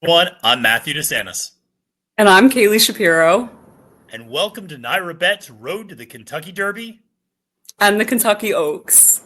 I'm Matthew DeSantis, And I'm Kaylie Shapiro and welcome to NYRA Bets Road to the Kentucky Derby. and the Kentucky Oaks.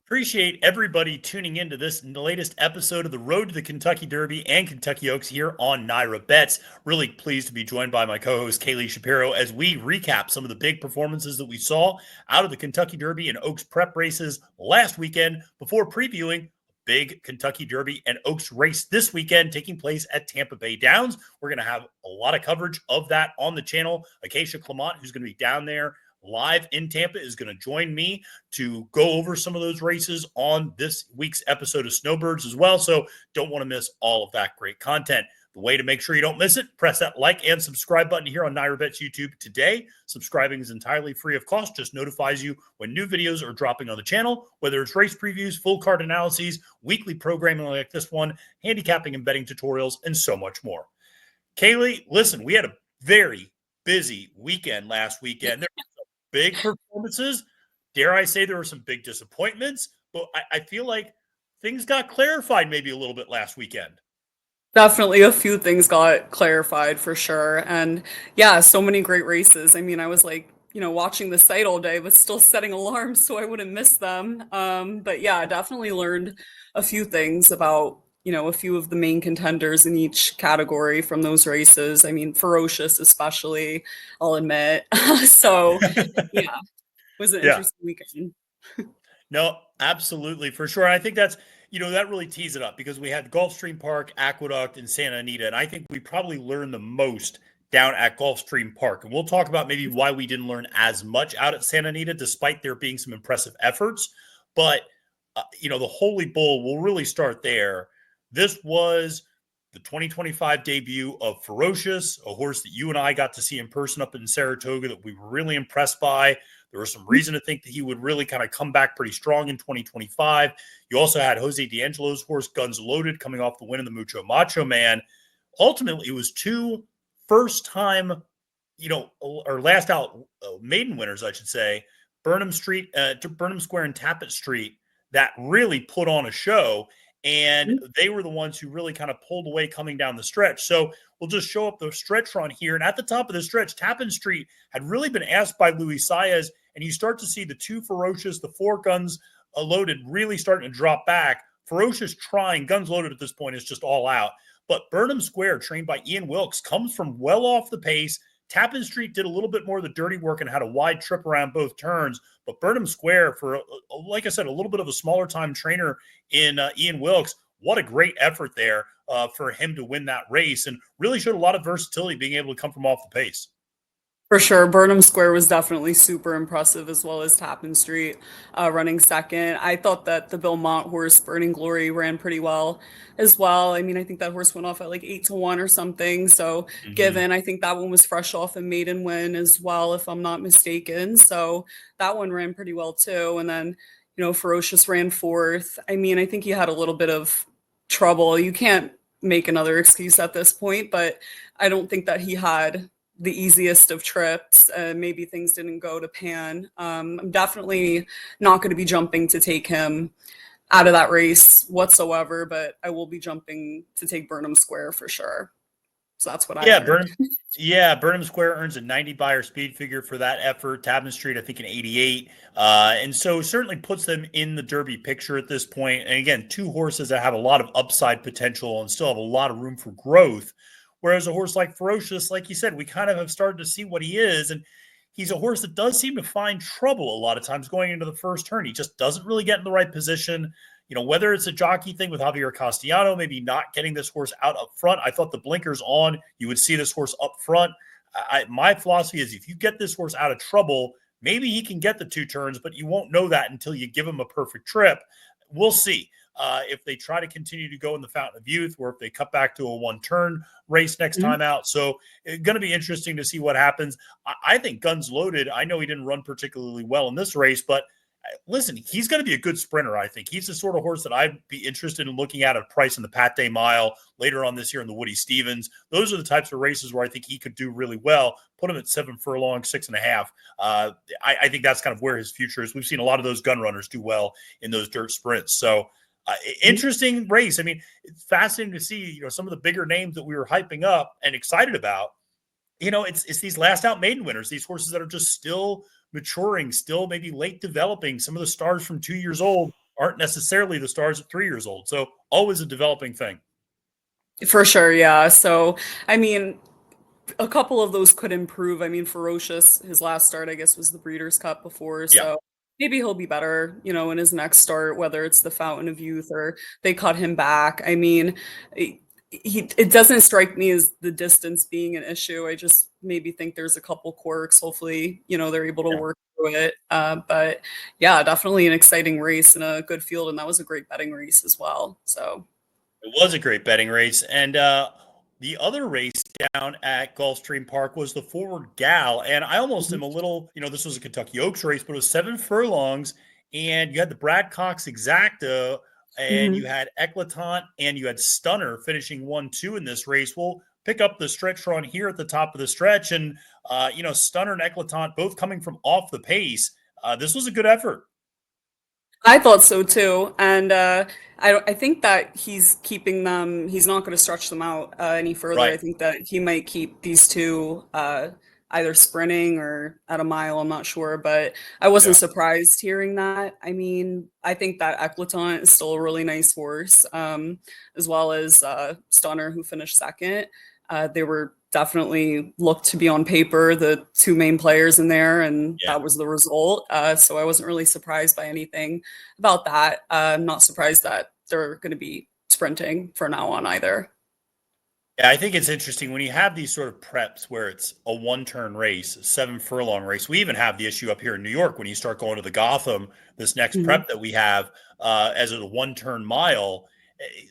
Appreciate everybody tuning into this latest episode of the Road to the Kentucky Derby and Kentucky Oaks here on NYRA Bets. Really pleased to be joined by my co-host Kaylie Shapiro as we recap some of the big performances that we saw out of the Kentucky Derby and Oaks prep races last weekend before previewing big Kentucky Derby and Oaks race this weekend taking place at Tampa Bay Downs. We're going to have a lot of coverage of that on the channel. Acacia Clement, who's going to be down there live in Tampa, is going to join me to go over some of those races on this week's episode of Snowbirds as well. So don't want to miss all of that great content. The way to make sure you don't miss it, press that like and subscribe button here on NYRA Bets YouTube today. Subscribing is entirely free of cost, just notifies you when new videos are dropping on the channel, whether it's race previews, full card analyses, weekly programming like this one, handicapping and betting tutorials, and so much more. Kaylie, listen, we had a very busy weekend last weekend. There were some big performances. Dare I say there were some big disappointments, but I feel like things got clarified maybe a little bit last weekend. Definitely a few things got clarified for sure. And yeah, so many great races. I mean, I was like, watching the site all day, but still setting alarms so I wouldn't miss them. But yeah, I definitely learned a few things about, a few of the main contenders in each category from those races. I mean, Ferocious, especially, I'll admit. So yeah, it was an Yeah. interesting weekend. No, absolutely, for sure. And I think that's, that really tees it up because we had Gulfstream Park, Aqueduct, and Santa Anita. And I think we probably learned the most down at Gulfstream Park. And we'll talk about maybe why we didn't learn as much out at Santa Anita, despite there being some impressive efforts. But, the Holy Bull, we'll really start there. This was the 2025 debut of Ferocious, a horse that you and I got to see in person up in Saratoga that we were really impressed by. There was some reason to think that he would really kind of come back pretty strong in 2025. You also had Jose D'Angelo's horse, Guns Loaded, coming off the win in the Mucho Macho Man. Ultimately, it was two first-time, or last out maiden winners, I should say, Burnham Square and Tappan Street, that really put on a show. And they were the ones who really kind of pulled away coming down the stretch. So we'll just show up the stretch run here. And at the top of the stretch, Tappan Street had really been asked by Luis Saez. And you start to see the two Ferocious, the four Guns Loaded really starting to drop back. Ferocious trying, Guns Loaded at this point is just all out. But Burnham Square, trained by Ian Wilkes, comes from well off the pace. Tappan Street did a little bit more of the dirty work and had a wide trip around both turns. But Burnham Square, for, like I said, a little bit of a smaller time trainer in Ian Wilkes, what a great effort there for him to win that race and really showed a lot of versatility being able to come from off the pace. For sure, Burnham Square was definitely super impressive, as well as Tappan Street running second. I thought that the Belmont horse, Burning Glory, ran pretty well as well. I mean, I think that horse went off at like 8-1 or something. So, given, I think that one was fresh off a maiden win as well, if I'm not mistaken. So, that one ran pretty well too. And then, Ferocious ran fourth. I mean, I think he had a little bit of trouble. You can't make another excuse at this point, but I don't think that he had the easiest of trips. Maybe things didn't go to plan. I'm definitely not going to be jumping to take him out of that race whatsoever, but I will be jumping to take Burnham Square for sure. So that's what I learned. Burnham Square earns a 90 buyer speed figure for that effort. Tappan Street, I think, an 88. And so certainly puts them in the Derby picture at this point. And again, two horses that have a lot of upside potential and still have a lot of room for growth. Whereas a horse like Ferocious, like you said, we kind of have started to see what he is. And he's a horse that does seem to find trouble a lot of times going into the first turn. He just doesn't really get in the right position. Whether it's a jockey thing with Javier Castellano, maybe not getting this horse out up front. I thought the blinkers on, you would see this horse up front. My philosophy is if you get this horse out of trouble, maybe he can get the two turns, but you won't know that until you give him a perfect trip. We'll see. If they try to continue to go in the Fountain of Youth or if they cut back to a one-turn race next time out. So it's going to be interesting to see what happens. I think Guns Loaded, I know he didn't run particularly well in this race, but listen, he's going to be a good sprinter, I think. He's the sort of horse that I'd be interested in looking at price in the Pat Day Mile later on this year in the Woody Stevens. Those are the types of races where I think he could do really well. Put him at 7 furlongs, 6.5. I think that's kind of where his future is. We've seen a lot of those gun runners do well in those dirt sprints. So Interesting race. I mean, it's fascinating to see, some of the bigger names that we were hyping up and excited about. It's these last out maiden winners, these horses that are just still maturing, still maybe late developing. Some of the stars from 2 years old aren't necessarily the stars at 3 years old. So always a developing thing. For sure, yeah. So, I mean, a couple of those could improve. I mean, Ferocious, his last start, I guess, was the Breeders' Cup before. Yeah. So maybe he'll be better, in his next start, whether it's the Fountain of Youth or they cut him back. I mean, it doesn't strike me as the distance being an issue. I just maybe think there's a couple quirks. Hopefully, they're able to work through it. But yeah, definitely an exciting race and a good field. And that was a great betting race as well. So It was a great betting race. And the other race down at Gulfstream Park was the Forward Gal. And I almost am a little, this was a Kentucky Oaks race, but it was 7 furlongs. And you had the Brad Cox Exacta, and you had Eclatant, and you had Stunner finishing 1-2 in this race. We'll pick up the stretch run here at the top of the stretch. And, Stunner and Eclatant both coming from off the pace. This was a good effort. I thought so too, and I think that he's keeping them. He's not going to stretch them out any further. Right. I think that he might keep these two either sprinting or at a mile. I'm not sure, but I wasn't surprised hearing that. I mean, I think that Eclatant is still a really nice horse, as well as Stunner, who finished second. They were definitely looked to be on paper the two main players in there, and that was the result. So I wasn't really surprised by anything about that. I'm not surprised that they're going to be sprinting from now on either. Yeah, I think it's interesting when you have these sort of preps where it's a one-turn race, a 7 furlong race. We even have the issue up here in New York when you start going to the Gotham, this next prep that we have as a one-turn mile.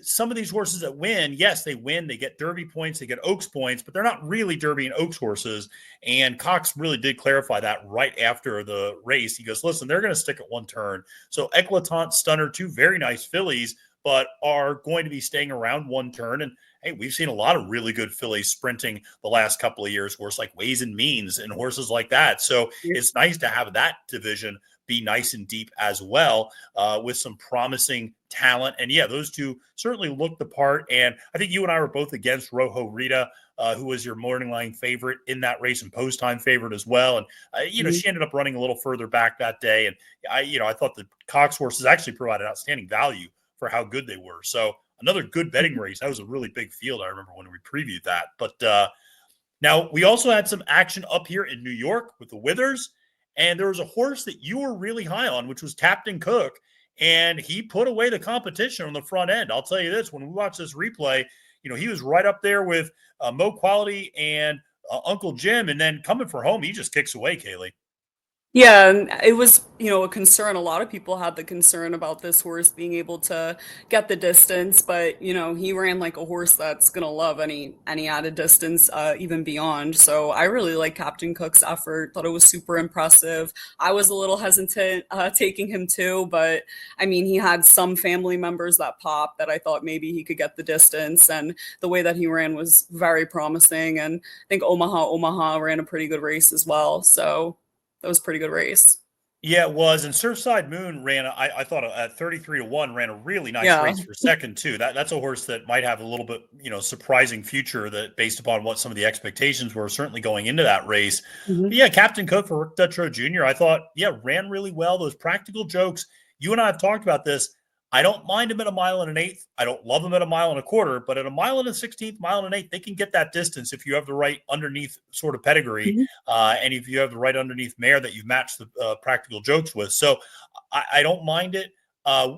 Some of these horses that win, yes, they win. They get Derby points, they get Oaks points, but they're not really Derby and Oaks horses. And Cox really did clarify that right after the race. He goes, listen, they're going to stick at one turn. So Eclatant, Stunner, two very nice fillies, but are going to be staying around one turn. And hey, we've seen a lot of really good fillies sprinting the last couple of years, horses like Ways and Means and horses like that. So it's nice to have that division be nice and deep as well, with some promising talent. And yeah, those two certainly looked the part. And I think you and I were both against Rojo Rita, who was your morning line favorite in that race and post time favorite as well. And, she ended up running a little further back that day. And I thought the Cox horses actually provided outstanding value for how good they were. So another good betting race. That was a really big field. I remember when we previewed that. But now we also had some action up here in New York with the Withers. And there was a horse that you were really high on, which was Captain Cook. And he put away the competition on the front end. I'll tell you this, when we watch this replay, he was right up there with Mo Quality and Uncle Jim. And then coming for home, he just kicks away, Kaylie. Yeah, and it was, a concern. A lot of people had the concern about this horse being able to get the distance, but he ran like a horse that's gonna love any added distance, even beyond. So I really like Captain Cook's effort. Thought it was super impressive. I was a little hesitant taking him too, but I mean, he had some family members that popped that I thought maybe he could get the distance, and the way that he ran was very promising. And I think Omaha ran a pretty good race as well. So that was a pretty good race. Yeah, it was. And Surfside Moon ran, I thought at 33-1, ran a really nice Yeah. race for second, too. That's a horse that might have a little bit, surprising future that based upon what some of the expectations were certainly going into that race. But yeah, Captain Cook for Rick Dutro Jr., I thought, ran really well. Those practical jokes. You and I have talked about this. I don't mind him at a mile and an eighth. I don't love him at a mile and a quarter, but at a mile and a 16th, mile and an eighth, they can get that distance if you have the right underneath sort of pedigree, and if you have the right underneath mare that you've matched the practical jokes with. So I don't mind it.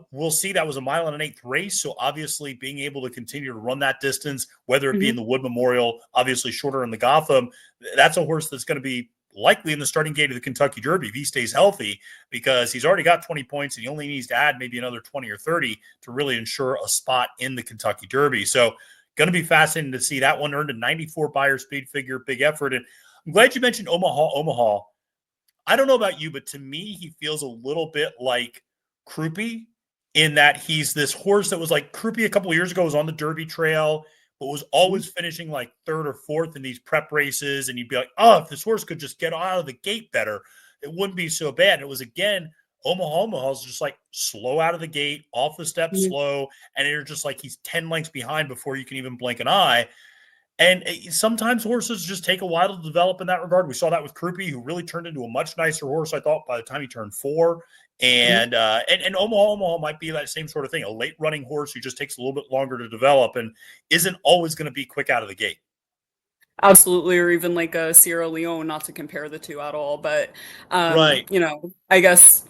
We'll see. That was a mile and an eighth race, so obviously being able to continue to run that distance, whether it be in the Wood Memorial, obviously shorter in the Gotham, that's a horse that's going to be likely in the starting gate of the Kentucky Derby if he stays healthy, because he's already got 20 points and he only needs to add maybe another 20 or 30 to really ensure a spot in the Kentucky Derby. So going to be fascinating to see. That one earned a 94 buyer speed figure, big effort. And I'm glad you mentioned Omaha. I don't know about you, but to me, he feels a little bit like Krupe in that he's this horse that was like Krupe a couple of years ago was on the Derby trail, but was always finishing like third or fourth in these prep races. And you'd be like, oh, if this horse could just get out of the gate better, it wouldn't be so bad. And it was, again, Omaha's just like slow out of the gate, off the step slow, and you're just like he's 10 lengths behind before you can even blink an eye. And sometimes horses just take a while to develop in that regard. We saw that with Krupe, who really turned into a much nicer horse, I thought, by the time he turned 4. And Omaha might be that same sort of thing, a late running horse who just takes a little bit longer to develop and isn't always going to be quick out of the gate. Absolutely, or even like a Sierra Leone, not to compare the two at all, but Right. I guess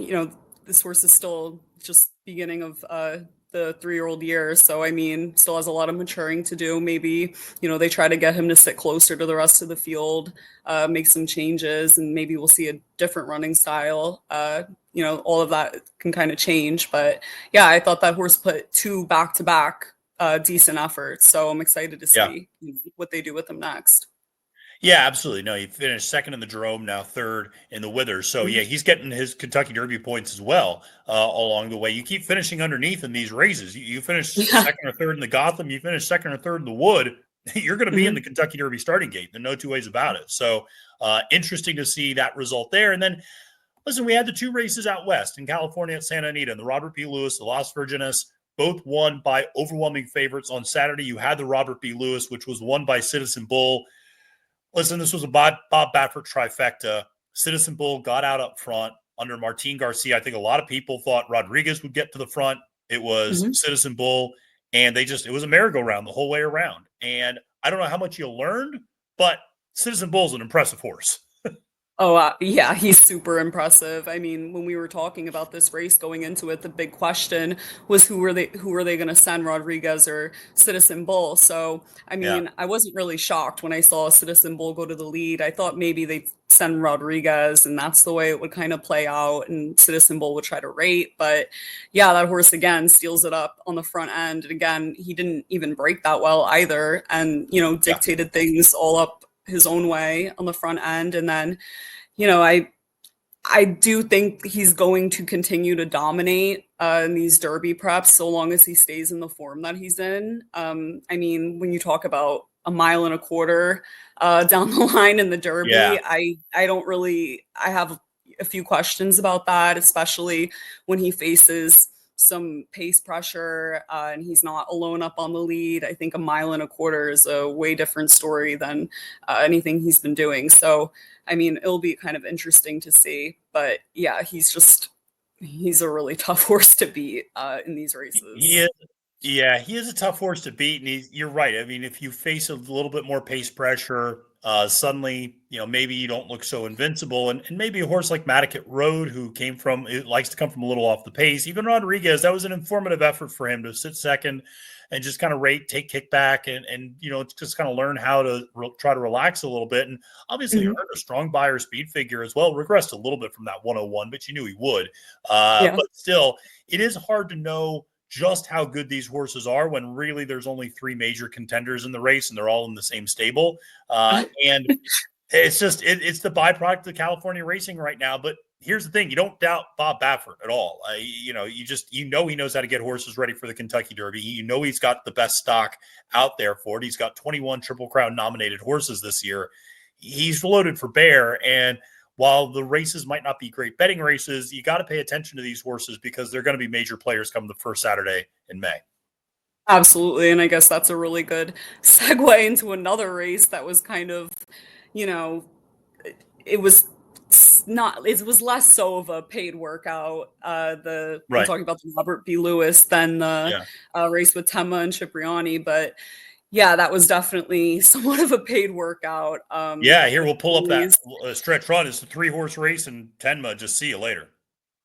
this horse is still just beginning of the 3-year-old year, so I mean, still has a lot of maturing to do. Maybe they try to get him to sit closer to the rest of the field, make some changes, and maybe we'll see a different running style. All of that can kind of change, but yeah, I thought that horse put 2 back-to-back decent efforts. So I'm excited to see what they do with him next. Yeah, absolutely. No, he finished second in the Jerome, now third in the Withers. So yeah, he's getting his Kentucky Derby points as well along the way. You keep finishing underneath in these races. You finish second or third in the Gotham, you finish second or third in the Wood, you're going to be in the Kentucky Derby starting gate. There's no two ways about it. So interesting to see that result there. And then listen, we had the 2 races out west in California at Santa Anita, and the Robert B. Lewis, the Las Virgenes, both won by overwhelming favorites. On Saturday, you had the Robert B. Lewis, which was won by Citizen Bull. Listen, this was a Bob Baffert trifecta. Citizen Bull got out up front under Martin Garcia. I think a lot of people thought Rodriguez would get to the front. It was Citizen Bull, and it was a merry-go-round the whole way around. And I don't know how much you learned, but Citizen Bull's an impressive horse. Oh, yeah, he's super impressive. I mean, when we were talking about this race going into it, the big question was who were they going to send, Rodriguez or Citizen Bull? So, I mean, I wasn't really shocked when I saw Citizen Bull go to the lead. I thought maybe they'd send Rodriguez, and that's the way it would kind of play out, and Citizen Bull would try to rate. But yeah, that horse again steals it up on the front end. And again, he didn't even break that well either, and dictated things all up his own way on the front end. And then I do think he's going to continue to dominate in these Derby preps so long as he stays in the form that he's in. I mean, when you talk about a 1.25 miles down the line in the Derby, I have a few questions about that, especially when he faces some pace pressure and he's not alone up on the lead. I think a 1.25 miles is a way different story than anything he's been doing. So, I mean, it'll be kind of interesting to see. But yeah, he's a really tough horse to beat in these races. He is a tough horse to beat. And you're right. I mean, if you face a little bit more pace pressure, suddenly, maybe you don't look so invincible. And maybe a horse like Matticat Road, who likes to come from a little off the pace. Even Rodriguez, that was an informative effort for him to sit second and just kind of take kickback and just kind of learn how to try to relax a little bit. And obviously earned a strong buyer speed figure as well. Regressed a little bit from that 101, but you knew he would. But still, it is hard to know just how good these horses are when really there's only 3 major contenders in the race and they're all in the same stable. And it's it's the byproduct of California racing right now. But here's the thing. You don't doubt Bob Baffert at all. He knows how to get horses ready for the Kentucky Derby. He's got the best stock out there for it. He's got 21 Triple Crown nominated horses this year. He's loaded for bear. And while the races might not be great betting races, you got to pay attention to these horses because they're going to be major players come the first Saturday in May. Absolutely. And I guess that's a really good segue into another race that was kind of, it was less so of a paid workout. I'm talking about the Robert B. Lewis than the race with Tenma and Cipriani, but yeah, that was definitely somewhat of a paid workout. Here we'll pull up that stretch run. It's a 3-horse race, and Tenma, just see you later.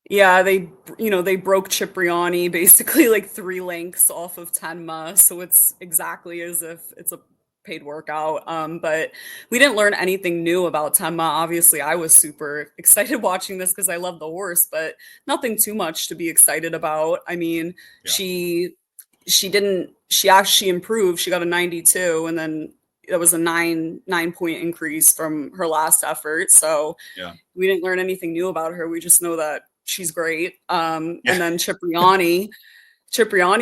Yeah, they broke Cipriani basically like 3 lengths off of Tenma, so it's exactly as if it's a paid workout. But we didn't learn anything new about Tenma. Obviously, I was super excited watching this because I love the horse, but nothing too much to be excited about. I mean, she actually improved. She got a 92, and then it was a 9-point increase from her last effort. So we didn't learn anything new about her. We just know that she's great. And then Cipriani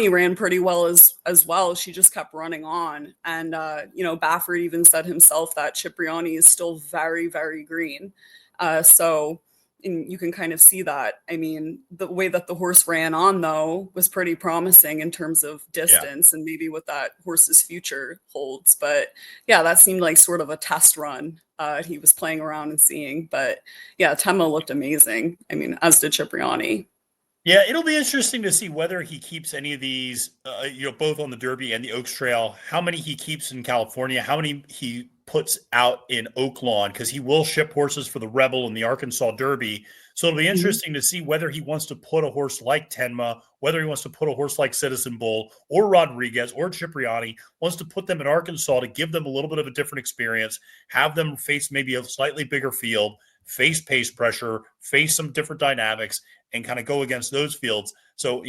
ran pretty well as well. She just kept running on. And, Baffert even said himself that Cipriani is still very, very green. So And you can kind of see that. I mean, the way that the horse ran on, though, was pretty promising in terms of distance and maybe what that horse's future holds. But yeah, that seemed like sort of a test run he was playing around and seeing. But yeah, Tenma looked amazing. I mean, as did Cipriani. Yeah, it'll be interesting to see whether he keeps any of these, both on the Derby and the Oaks Trail, how many he keeps in California, how many he puts out in Oaklawn, because he will ship horses for the Rebel and the Arkansas Derby. So it'll be interesting to see whether he wants to put a horse like Tenma, whether he wants to put a horse like Citizen Bull or Rodriguez or Cipriani, wants to put them in Arkansas to give them a little bit of a different experience, have them face maybe a slightly bigger field, face pace pressure, face some different dynamics, and kind of go against those fields. So,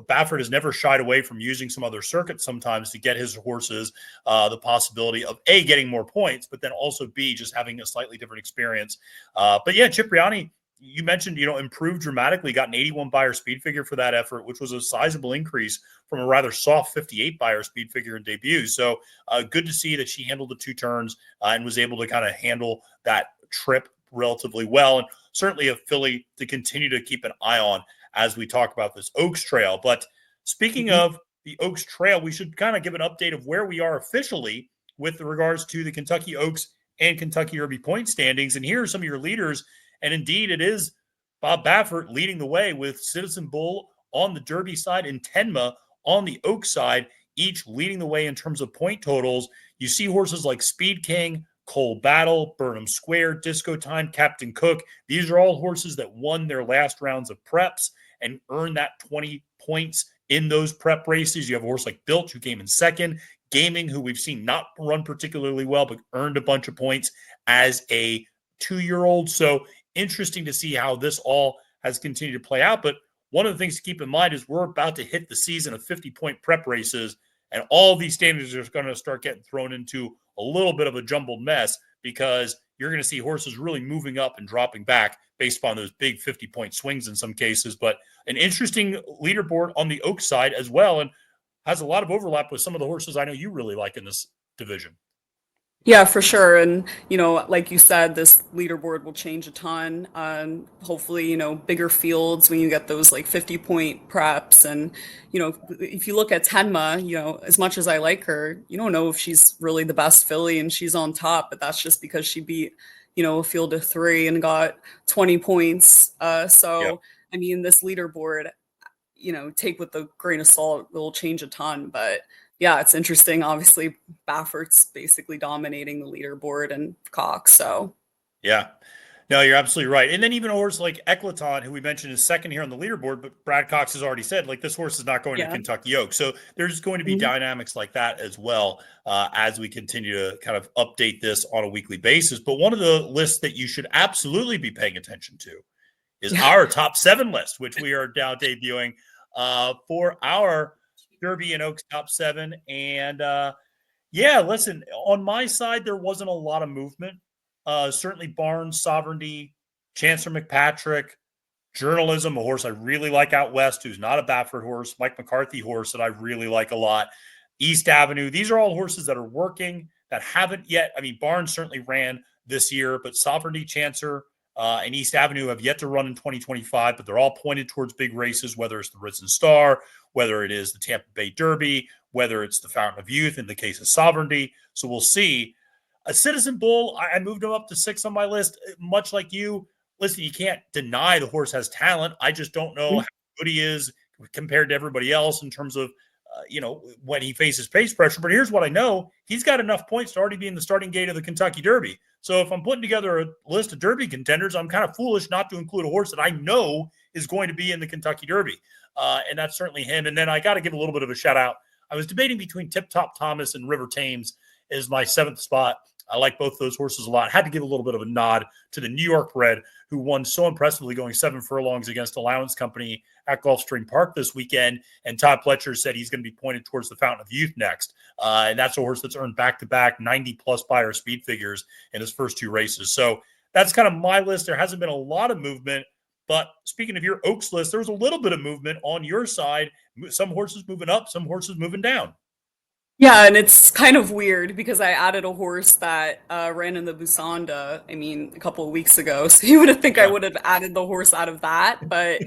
Baffert has never shied away from using some other circuits sometimes to get his horses the possibility of A, getting more points, but then also B, just having a slightly different experience. But yeah, Cipriani, you mentioned, improved dramatically, got an 81 Beyer speed figure for that effort, which was a sizable increase from a rather soft 58 Beyer speed figure in debut. So good to see that she handled the 2 turns and was able to kind of handle that trip relatively well, and certainly a filly to continue to keep an eye on as we talk about this Oaks Trail. But speaking of the Oaks Trail, we should kind of give an update of where we are officially with regards to the Kentucky Oaks and Kentucky Derby point standings. And here are some of your leaders. And indeed, it is Bob Baffert leading the way with Citizen Bull on the Derby side and Tenma on the Oaks side, each leading the way in terms of point totals. You see horses like Speed King, Coal Battle, Burnham Square, Disco Time, Captain Cook. These are all horses that won their last rounds of preps and earned that 20 points in those prep races. You have a horse like Bilch, who came in second. Gaming, who we've seen not run particularly well, but earned a bunch of points as a 2-year-old. So interesting to see how this all has continued to play out. But one of the things to keep in mind is we're about to hit the season of 50-point prep races, and all these standards are going to start getting thrown into a little bit of a jumbled mess, because you're going to see horses really moving up and dropping back based upon those big 50-point swings in some cases. But an interesting leaderboard on the Oaks side as well, and has a lot of overlap with some of the horses I know you really like in this division. Yeah, for sure. And, like you said, this leaderboard will change a ton. Hopefully, bigger fields when you get those like 50-point preps. And, if you look at Tenma, as much as I like her, you don't know if she's really the best filly and she's on top, but that's just because she beat, a field of 3 and got 20 points. I mean, this leaderboard, take with a grain of salt, it will change a ton. But yeah, it's interesting. Obviously, Baffert's basically dominating the leaderboard and Cox. So, yeah, no, you're absolutely right. And then even a horse like Eclaton, who we mentioned is second here on the leaderboard, but Brad Cox has already said, like, this horse is not going to Kentucky Oaks. So there's going to be dynamics like that as well as we continue to kind of update this on a weekly basis. But one of the lists that you should absolutely be paying attention to is our top 7 list, which we are now debuting for our Derby and Oaks top 7. And listen, on my side, there wasn't a lot of movement. Certainly Barnes, Sovereignty, Chancellor McPatrick, Journalism, a horse I really like out west, who's not a Baffert horse, Mike McCarthy horse that I really like a lot. East Avenue. These are all horses that are working, that haven't yet. I mean, Barnes certainly ran this year, but Sovereignty, Chancellor, and East Avenue have yet to run in 2025, but they're all pointed towards big races, whether it's the Risen Star, whether it is the Tampa Bay Derby, whether it's the Fountain of Youth in the case of Sovereignty. So we'll see. A Citizen Bull, I moved him up to 6 on my list, much like you. Listen, you can't deny the horse has talent. I just don't know how good he is compared to everybody else in terms of, when he faces pace pressure. But here's what I know. He's got enough points to already be in the starting gate of the Kentucky Derby. So if I'm putting together a list of Derby contenders, I'm kind of foolish not to include a horse that I know is going to be in the Kentucky Derby. And that's certainly him. And then I got to give a little bit of a shout out. I was debating between Tip Top Thomas and River Thames as my 7th spot. I like both those horses a lot. Had to give a little bit of a nod to the New York bred, who won so impressively, going 7 furlongs against Allowance Company at Gulfstream Park this weekend. And Todd Pletcher said he's going to be pointed towards the Fountain of Youth next. And that's a horse that's earned back-to-back 90-plus Beyer speed figures in his first 2 races. So that's kind of my list. There hasn't been a lot of movement. But speaking of your Oaks list, there was a little bit of movement on your side. Some horses moving up, some horses moving down. Yeah, and it's kind of weird because I added a horse that ran in the Busanda, I mean, a couple of weeks ago. So you would think I Yeah. would have added the horse out of that. But,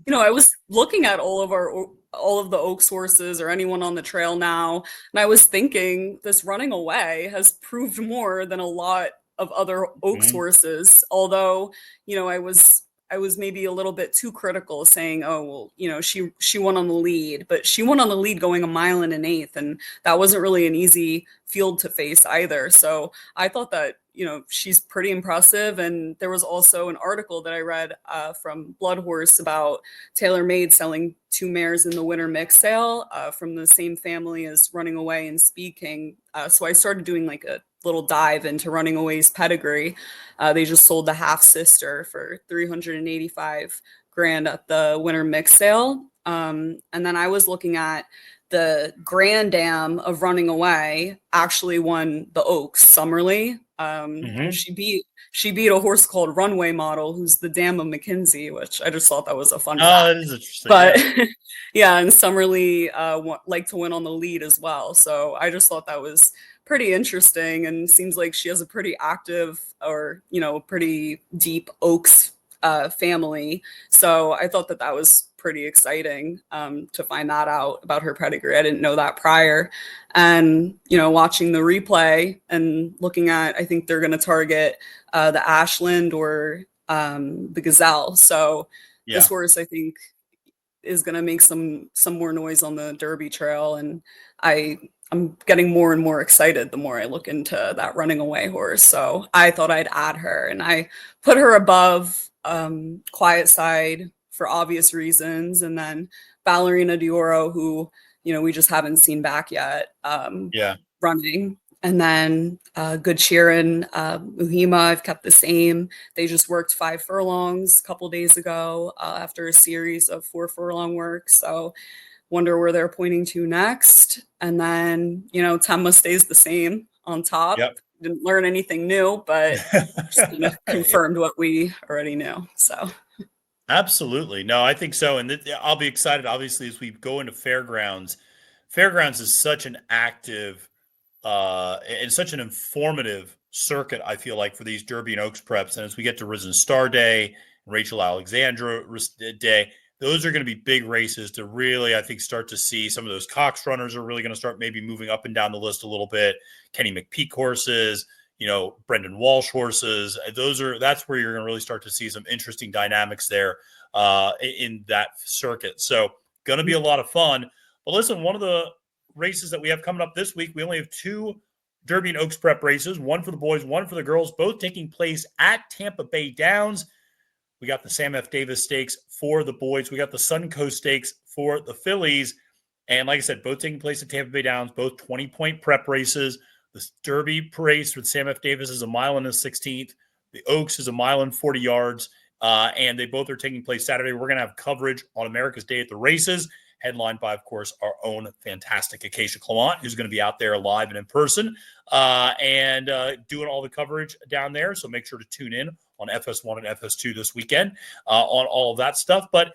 I was looking at all of the Oaks horses or anyone on the trail now, and I was thinking this running away has proved more than a lot of other Oaks Mhm. horses. Although, I was maybe a little bit too critical, saying, "Oh, well, she won on the lead," but she won on the lead going a mile and an eighth, and that wasn't really an easy field to face either. So I thought that she's pretty impressive. And there was also an article that I read from Blood Horse about Taylor Made selling two mares in the winter mix sale from the same family as Running Away and Speed King. So I started doing like a little dive into Running Away's pedigree. They just sold the half sister for 385 grand at the winter mix sale. And then I was looking at the Grand Dam of Running Away actually won the Oaks Summerly. Mhm. She beat a horse called Runway Model, who's the dam of McKinsey, which I just thought that was a fun Oh, that fact. is interesting. But Yeah. yeah, and Summerly like to win on the lead as well. So I just thought that was pretty interesting, and seems like she has a pretty active or pretty deep Oaks family. So I thought that was pretty exciting to find that out about her pedigree. I didn't know that prior. And watching the replay and looking at, I think they're going to target the Ashland or the Gazelle. So this Yeah. horse, I think, is going to make some more noise on the Derby Trail, and I'm getting more and more excited the more I look into that Running Away horse. So I thought I'd add her, and I put her above Quiet Side for obvious reasons, and then Ballerina d'Oro, who we just haven't seen back yet, Yeah. running. And then Good Sheeran, Uhima, I've kept the same. They just worked 5 furlongs a couple days ago after a series of 4 furlong work. So wonder where they're pointing to next. And then, Tenma stays the same on top. Yep. Didn't learn anything new, but just kind of Yeah. confirmed what we already knew. So, Absolutely. No, I think so. And I'll be excited, obviously, as we go into fairgrounds. Fairgrounds is such an active and such an informative circuit, I feel like, for these Derby and Oaks preps. And as we get to Risen Star Day, Rachel Alexandra Day, those are going to be big races to really, I think, start to see some of those Cox runners are really going to start maybe moving up and down the list a little bit. Kenny McPeak horses, Brendan Walsh horses. That's where you're going to really start to see some interesting dynamics there in that circuit. So going to be a lot of fun. But listen, one of the races that we have coming up this week, we only have two Derby and Oaks prep races, one for the boys, one for the girls, both taking place at Tampa Bay Downs. We got the Sam F. Davis Stakes for the boys. We got the Suncoast Stakes for the fillies. And like I said, both taking place at Tampa Bay Downs, both 20-point prep races. The Derby race with Sam F. Davis is a mile and a 16th. The Oaks is a mile and 40 yards. And they both are taking place Saturday. We're going to have coverage on America's Day at the Races, headlined by, of course, our own fantastic Acacia Clement, who's going to be out there live and in person and doing all the coverage down there. So make sure to tune in on FS1 and FS2 this weekend on all of that stuff. But,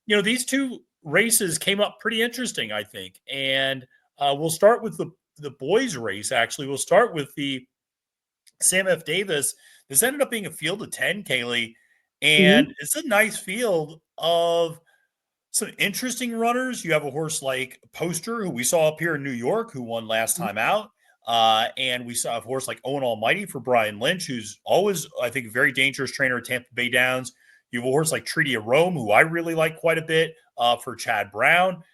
these two races came up pretty interesting, I think. And we'll start with the boys race, actually. We'll start with the Sam F. Davis. This ended up being a field of 10, Kaylie. And it's a nice field of some interesting runners. You have a horse like Poster, who we saw up here in New York, who won last time out. And we saw a horse like Owen Almighty for Brian Lynch, who's always, I think, a very dangerous trainer at Tampa Bay Downs. You have a horse like Treaty of Rome, who I really like quite a bit for Chad Brown.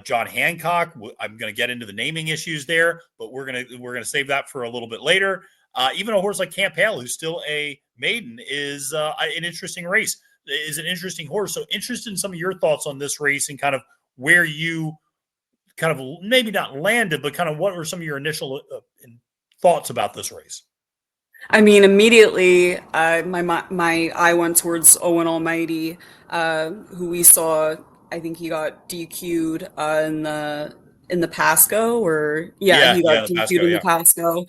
John Hancock. I'm going to get into the naming issues there, but we're gonna save that for a little bit later. Even a horse like Camp Hale, who's still a maiden, is an interesting race. Is an interesting horse. So interested in some of your thoughts on this race and kind of where you kind of maybe not landed, but kind of what were some of your initial thoughts about this race? I mean, immediately, my eye went towards Owen Almighty, who we saw. I think he got DQ'd in the Pasco, or yeah, Yeah, he got yeah, the DQ'd Pasco, in the yeah. Pasco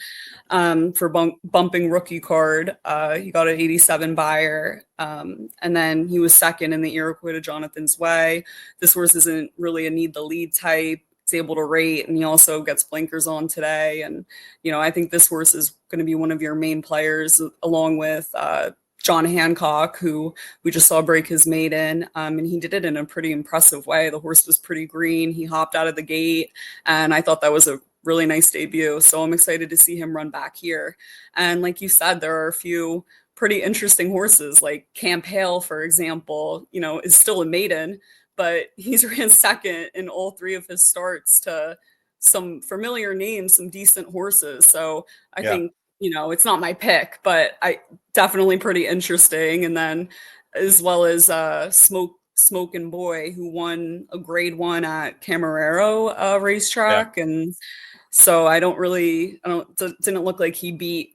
for bumping rookie card. He got an 87 buyer, and then he was second in the Iroquois to Jonathan's Way. This horse isn't really a need the lead type. is able to rate, and he also gets blinkers on today. And, I think this horse is going to be one of your main players, along with John Hancock, who we just saw break his maiden, and he did it in a pretty impressive way. The horse was pretty green. He hopped out of the gate, and I thought that was a really nice debut. So I'm excited to see him run back here. And like you said, there are a few pretty interesting horses, like Camp Hale, for example, is still a maiden, but he's ran second in all 3 of his starts to some familiar names, some decent horses. So I think, it's not my pick, but I definitely pretty interesting. And then as well as Smokin' Boy, who won a grade 1 at Camarero racetrack. And so didn't look like he beat,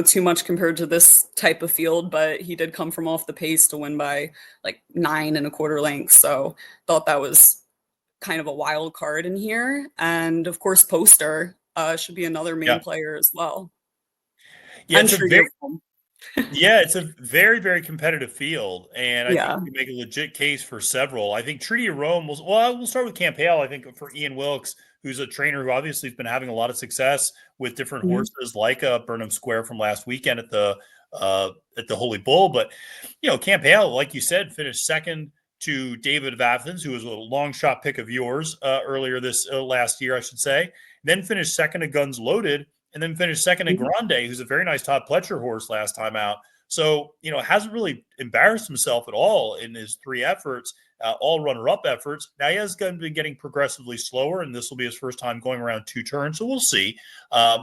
too much compared to this type of field, but he did come from off the pace to win by like 9 1/4 lengths. So thought that was kind of a wild card in here. And of course, Poster should be another main player as well. Yeah, it's a very, very competitive field, and I think you can make a legit case for several. I think Treaty of Rome we'll start with Camp Hale. I think for Ian Wilkes, who's a trainer who obviously has been having a lot of success with different horses, like Burnham Square from last weekend at the Holy Bull. But Camp Hale, like you said, finished second to David of Athens, who was a long shot pick of yours earlier this last year, I should say. Then finished second to Guns Loaded, and then finished second to Grande, who's a very nice Todd Pletcher horse last time out. So, hasn't really embarrassed himself at all in his 3 efforts, all runner-up efforts. Now, he has been getting progressively slower, and this will be his first time going around 2 turns, so we'll see.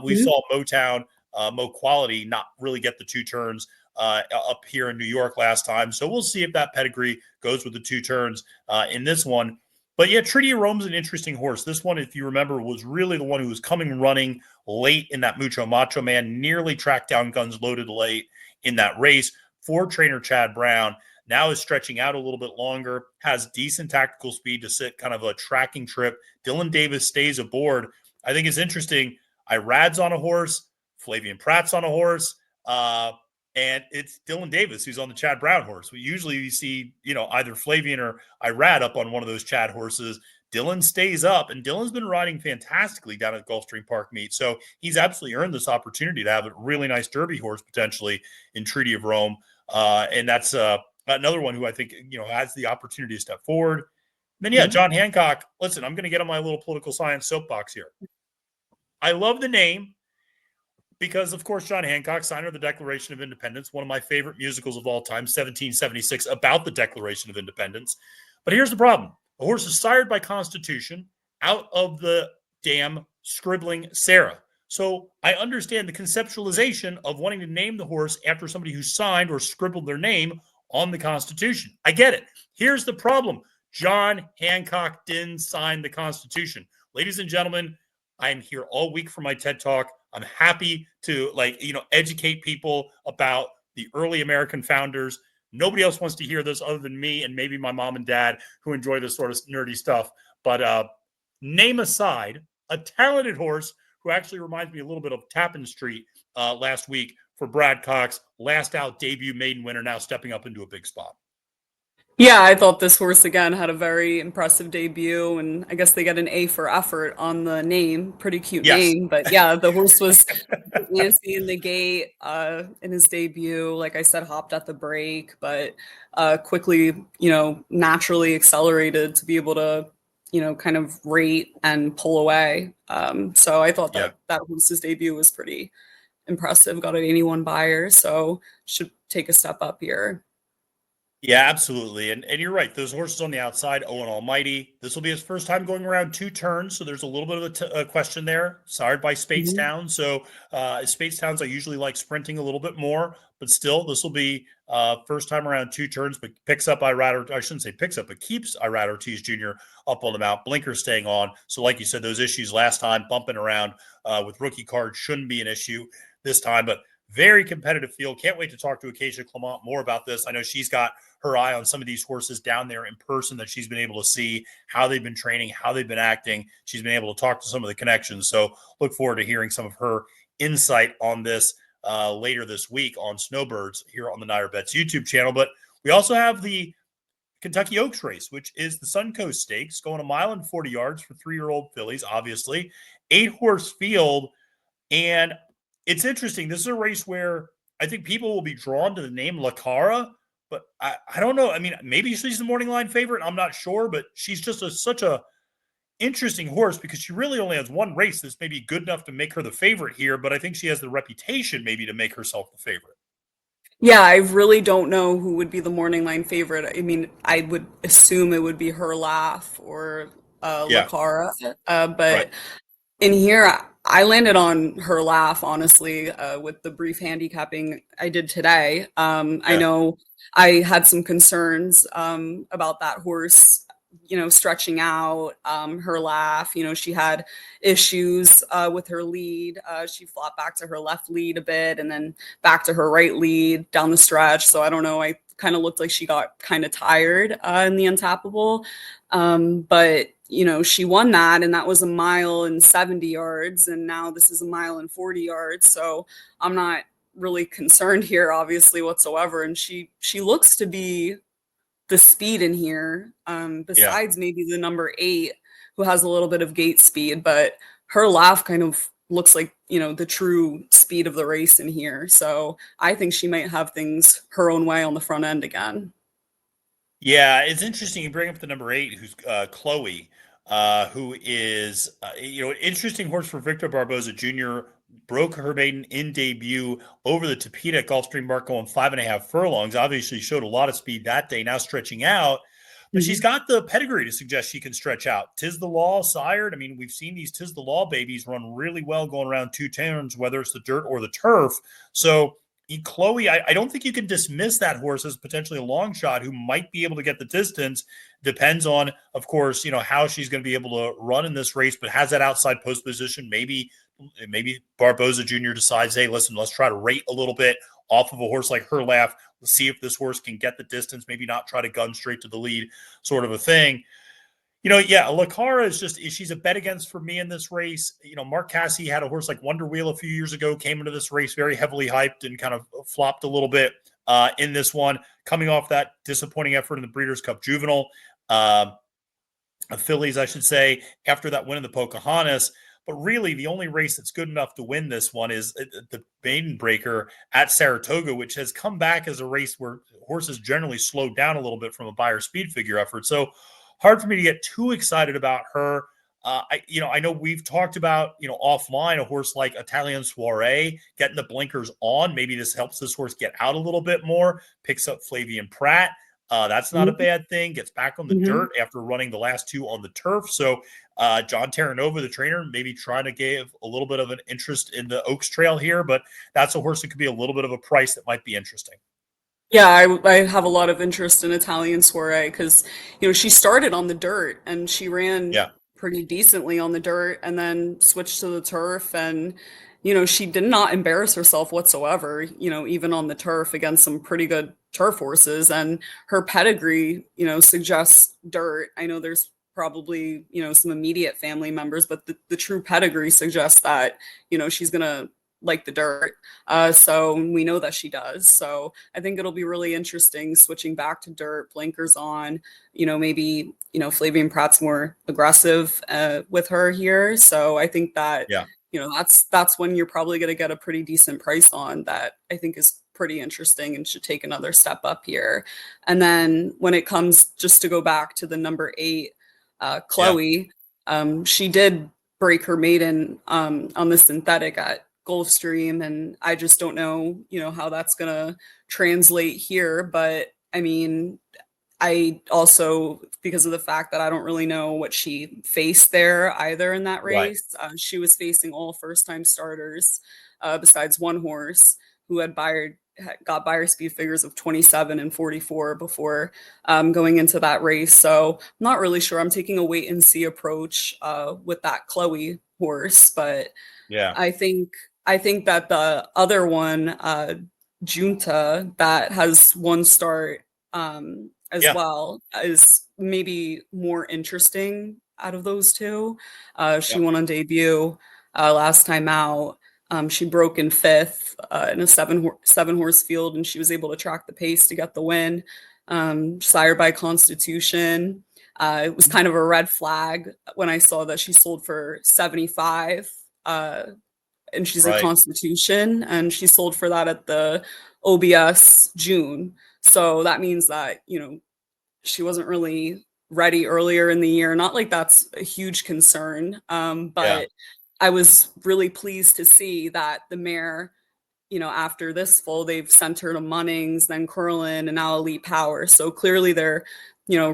We saw Motown, Mo Quality not really get the 2 turns up here in New York last time, so we'll see if that pedigree goes with the 2 turns in this one. But yeah, Treaty of Rome's an interesting horse. This one, if you remember, was really the one who was coming running late in that Mucho Macho Man, nearly tracked down Guns Loaded late in that race for trainer Chad Brown. Now is stretching out a little bit longer, has decent tactical speed to sit kind of a tracking trip. Dylan Davis stays aboard. I think it's interesting. Irad's on a horse. Flavian Pratt's on a horse. And it's Dylan Davis who's on the Chad Brown horse. Usually you see, either Flavian or Irad up on one of those Chad horses. Dylan stays up, and Dylan's been riding fantastically down at Gulfstream Park meet. So he's absolutely earned this opportunity to have a really nice Derby horse potentially in Treaty of Rome. And that's another one who I think, has the opportunity to step forward. And then, John Hancock. Listen, I'm going to get on my little political science soapbox here. I love the name, because, of course, John Hancock, signer of the Declaration of Independence, one of my favorite musicals of all time, 1776, about the Declaration of Independence. But here's the problem. The horse is sired by Constitution out of the damn scribbling Sarah. So I understand the conceptualization of wanting to name the horse after somebody who signed or scribbled their name on the Constitution. I get it. Here's the problem. John Hancock didn't sign the Constitution. Ladies and gentlemen, I am here all week for my TED Talk. I'm happy to educate people about the early American founders. Nobody else wants to hear this other than me and maybe my mom and dad, who enjoy this sort of nerdy stuff. But name aside, a talented horse who actually reminds me a little bit of Tappan Street last week for Brad Cox, last out debut maiden winner, now stepping up into a big spot. Yeah, I thought this horse, again, had a very impressive debut, and I guess they get an A for effort on the name. Pretty cute name, but yeah, the horse was fancy in the gate in his debut. Like I said, hopped at the break, but quickly, naturally accelerated to be able to, kind of rate and pull away. So I thought that horse's debut was pretty impressive. Got an 81 buyer, so should take a step up here. Yeah, absolutely. And you're right. Those horses on the outside, Owen Almighty, this will be his first time going around 2 turns. So there's a little bit of a question there. Sired by Speightstown. So Speightstown's, I usually like sprinting a little bit more, but still this will be first time around 2 turns, but picks up Irad, I shouldn't say picks up, but keeps Irad Ortiz Jr. up on the mount. Blinker staying on. So like you said, those issues last time, bumping around with rookie cards shouldn't be an issue this time, but very competitive field. Can't wait to talk to Acacia Clement more about this. I know she's got her eye on some of these horses down there in person that she's been able to see how they've been training, how they've been acting. She's been able to talk to some of the connections. So look forward to hearing some of her insight on this later this week on Snowbirds here on the NYRA Bets YouTube channel. But we also have the Kentucky Oaks race, which is the Suncoast Stakes, going a mile and 40 yards for 3-year-old fillies, obviously. 8-horse field. And it's interesting. This is a race where I think people will be drawn to the name Lacara, but I don't know. I mean, maybe she's the morning line favorite. I'm not sure, but she's just such a interesting horse because she really only has one race that's maybe good enough to make her the favorite here, but I think she has the reputation maybe to make herself the favorite. Yeah, I really don't know who would be the morning line favorite. I mean, I would assume it would be her laugh or Yeah. Lacara. But Right. in here, I landed on her laugh, honestly, with the brief handicapping I did today. I Yeah. know I had some concerns about that horse, stretching out, her laugh. She had issues with her lead. She flopped back to her left lead a bit and then back to her right lead down the stretch. So I don't know. I kind of looked like she got kind of tired in the untappable. But she won that, and that was a mile and 70 yards, and now this is a mile and 40 yards. So I'm not really concerned here, obviously, whatsoever. And she looks to be the speed in here, besides maybe the number 8, who has a little bit of gate speed, but her laugh kind of looks like, the true speed of the race in here. So I think she might have things her own way on the front end again. Yeah, it's interesting you bring up the number 8, who's Chloe, who is an interesting horse for Victor Barboza Jr. Broke her maiden in debut over the Tappan at Gulfstream Park, going 5.5 furlongs. Obviously, showed a lot of speed that day. Now stretching out, but she's got the pedigree to suggest she can stretch out. Tis the Law sired. I mean, we've seen these Tis the Law babies run really well going around 2 turns, whether it's the dirt or the turf. So Chloe, I don't think you can dismiss that horse as potentially a long shot who might be able to get the distance. Depends on, of course, how she's going to be able to run in this race, but has that outside post position. Maybe Barboza Jr. decides, hey, listen, let's try to rate a little bit off of a horse like her laugh. Let's see if this horse can get the distance, maybe not try to gun straight to the lead sort of a thing. Lacara she's a bet against for me in this race. Mark Casse had a horse like Wonder Wheel a few years ago, came into this race very heavily hyped and kind of flopped a little bit in this one, coming off that disappointing effort in the Breeders' Cup Juvenile. Fillies, I should say, after that win in the Pocahontas. But really, the only race that's good enough to win this one is the Maiden Breaker at Saratoga, which has come back as a race where horses generally slowed down a little bit from a Beyer speed figure effort. So hard for me to get too excited about her. I know we've talked about, offline a horse like Italian Soiree getting the blinkers on. Maybe this helps this horse get out a little bit more, picks up Flavian Pratt. That's not a bad thing. Gets back on the dirt after running the last 2 on the turf. So John Terranova, the trainer, maybe trying to give a little bit of an interest in the Oaks Trail here, but that's a horse that could be a little bit of a price that might be interesting. Yeah, I have a lot of interest in Italian Soiree because, she started on the dirt and she ran pretty decently on the dirt and then switched to the turf. And, she did not embarrass herself whatsoever, even on the turf against some pretty good turf horses. And her pedigree, suggests dirt. I know there's probably, some immediate family members, but the true pedigree suggests that, she's going to like the dirt. So we know that she does. So I think it'll be really interesting switching back to dirt, blinkers on, maybe, Flavian Pratt's more aggressive with her here. So I think that, that's when you're probably going to get a pretty decent price on that. I think is pretty interesting and should take another step up here. And then when it comes just to go back to the number 8, Chloe, she did break her maiden on the synthetic at Gulfstream, and I just don't know, how that's gonna translate here. But I mean, I also, because of the fact that I don't really know what she faced there either in that race, she was facing all first-time starters, besides one horse who got Beyer speed figures of 27 and 44 before going into that race. So I'm not really sure. I'm taking a wait and see approach with that Chloe horse, but I think that the other one, Junta, that has one start as well, is maybe more interesting out of those 2. She won on debut last time out. She broke in 5th in a 7 horse field, and she was able to track the pace to get the win. Sire by Constitution. It was kind of a red flag when I saw that she sold for 75. And she's a Right. Constitution, and she sold for that at the OBS June. So that means that, she wasn't really ready earlier in the year. Not like that's a huge concern, Yeah. but I was really pleased to see that the mare, after this full, they've sent her to Munnings, then Curlin, and now Elite Power. So clearly they're,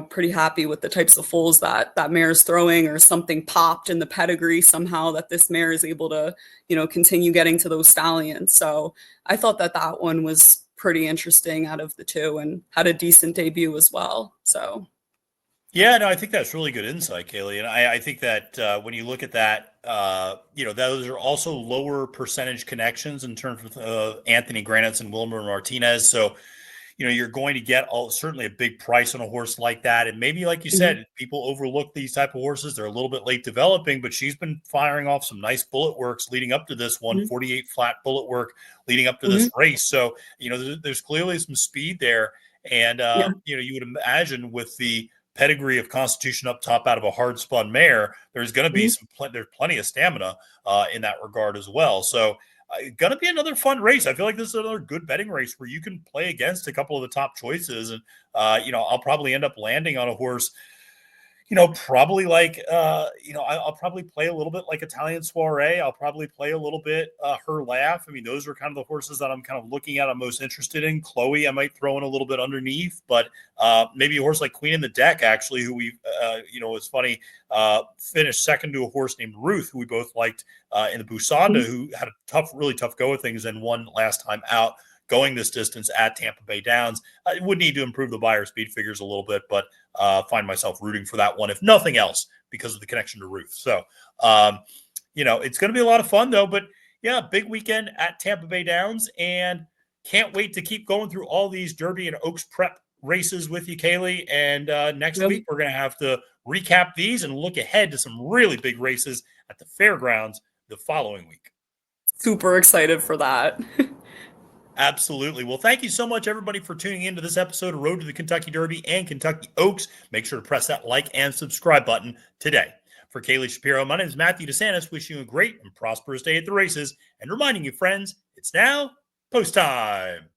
pretty happy with the types of foals that mare's throwing, or something popped in the pedigree somehow that this mare is able to, continue getting to those stallions. So I thought that one was pretty interesting out of the two, and had a decent debut as well. So. Yeah, no, I think that's really good insight, Kaylie. And I think that when you look at that, those are also lower percentage connections in terms of Anthony Granitz and Wilmer Martinez. So, you're going to get certainly a big price on a horse like that. And maybe, like you said, people overlook these type of horses. They're a little bit late developing, but she's been firing off some nice bullet works leading up to this one, 48 flat bullet work leading up to this race. So, there's clearly some speed there. And, you would imagine with the pedigree of Constitution up top out of a hard spun mare, there's going to be there's plenty of stamina in that regard as well. So going to be another fun race. I feel like this is another good betting race where you can play against a couple of the top choices. And, I'll probably end up landing on a horse, probably like, I'll probably play a little bit like Italian Soiree. I'll probably play a little bit Her Laugh. I mean, those are kind of the horses that I'm kind of looking at. I'm most interested in. Chloe, I might throw in a little bit underneath, but maybe a horse like Queen in the Deck, actually, who we, it's funny, finished second to a horse named Ruth, who we both liked in the Busanda, who had a really tough go of things and won last time out, going this distance at Tampa Bay Downs. I would need to improve the buyer speed figures a little bit, but find myself rooting for that one, if nothing else, because of the connection to Ruth. So, it's going to be a lot of fun, though. But, yeah, big weekend at Tampa Bay Downs, and can't wait to keep going through all these Derby and Oaks prep races with you, Kaylie. And next week, we're going to have to recap these and look ahead to some really big races at the fairgrounds the following week. Super excited for that. Absolutely. Well, thank you so much, everybody, for tuning into this episode of Road to the Kentucky Derby and Kentucky Oaks. Make sure to press that like and subscribe button today. For Kaylie Shapiro, my name is Matthew DeSantis, wishing you a great and prosperous day at the races, and reminding you, friends, it's now post time.